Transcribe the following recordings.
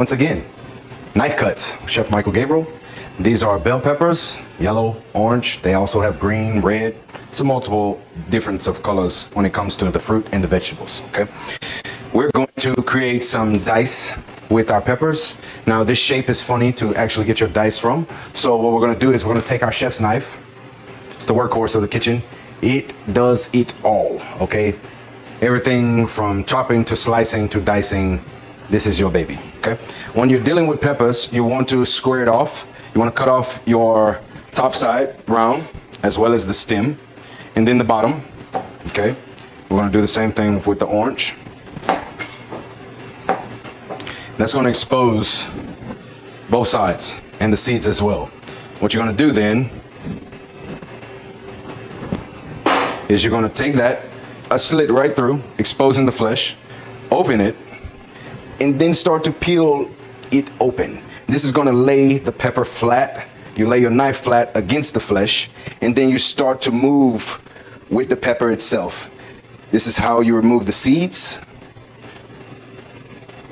Once again, knife cuts, Chef Michael Gabriel. These are bell peppers, yellow, orange. They also have green, red, so multiple difference of colors when it comes to the fruit and the vegetables, okay? We're going to create some dice with our peppers. Now this shape is funny to actually get your dice from. So what we're gonna do is we're gonna take our chef's knife. It's the workhorse of the kitchen. It does it all, okay? Everything from chopping to slicing to dicing, this is your baby, okay? When you're dealing with peppers, you want to square it off. You want to cut off your top side round, as well as the stem, and then the bottom, okay? We're going to do the same thing with the orange. That's going to expose both sides and the seeds as well. What you're going to do then is you're going to take that, a slit right through, exposing the flesh, open it, and then start to peel it open. This is going to lay the pepper flat. You lay your knife flat against the flesh, and then you start to move with the pepper itself. This is how you remove the seeds.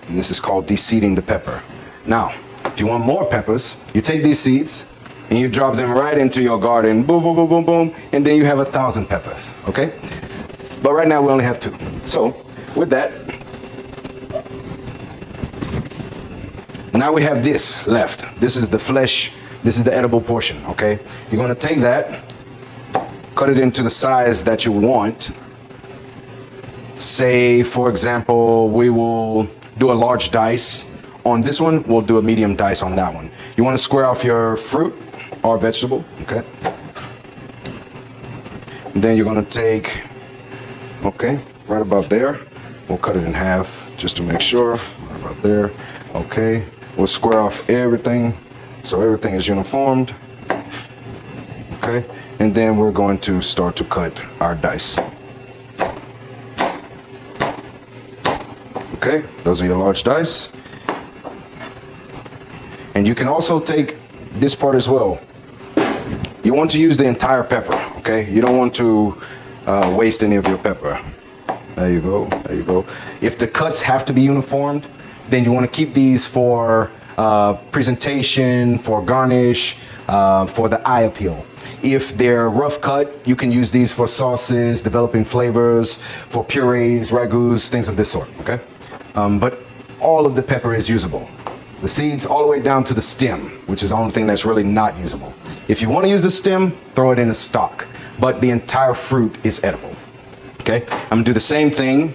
And this is called de-seeding the pepper. Now, if you want more peppers, you take these seeds and you drop them right into your garden, boom, boom, boom, boom, boom, and then you have 1,000 peppers, okay? But right now we only have 2. So, with that, now we have this left. This is the flesh. This is the edible portion, okay? You're gonna take that, cut it into the size that you want. Say, for example, we will do a large dice. On this one, we'll do a medium dice on that one. You wanna square off your fruit or vegetable, okay? And then you're gonna take, okay, right about there. We'll cut it in half just to make sure, right about there, okay. We'll square off everything so everything is uniformed, okay? And then we're going to start to cut our dice. Okay, those are your large dice. And you can also take this part as well. You want to use the entire pepper, okay? You don't want to waste any of your pepper. There you go, there you go. If the cuts have to be uniformed, then you want to keep these for presentation, for garnish, for the eye appeal. If they're rough cut, you can use these for sauces, developing flavors, for purees, ragouts, things of this sort, okay? But all of the pepper is usable. The seeds all the way down to the stem, which is the only thing that's really not usable. If you want to use the stem, throw it in a stock, but the entire fruit is edible, okay? I'm gonna do the same thing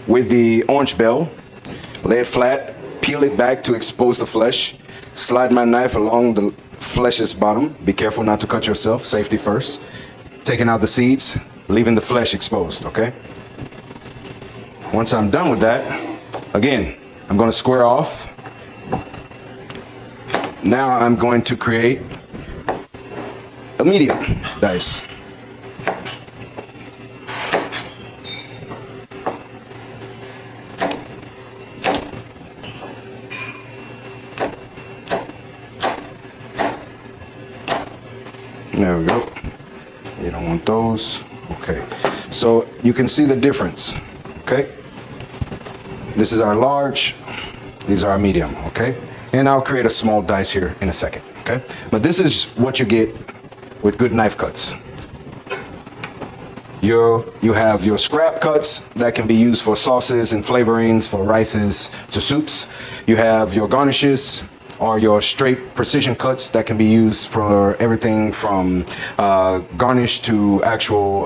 with the orange bell. Lay it flat, peel it back to expose the flesh, slide my knife along the flesh's bottom. Be careful not to cut yourself, safety first. Taking out the seeds, leaving the flesh exposed, okay? Once I'm done with that, again, I'm gonna square off. Now I'm going to create a medium dice. There we go. You don't want those. Okay. So you can see the difference. Okay. This is our large. These are our medium. Okay. And I'll create a small dice here in a second. Okay. But this is what you get with good knife cuts. You have your scrap cuts that can be used for sauces and flavorings, for rices to soups. You have your garnishes, or your straight precision cuts that can be used for everything from garnish to actual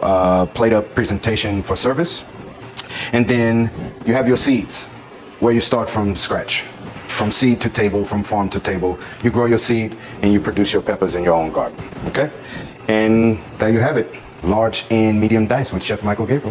plate up presentation for service. And then you have your seeds, where you start from scratch. From seed to table, from farm to table. You grow your seed and you produce your peppers in your own garden, okay? And there you have it, large and medium dice with Chef Michael Gabriel.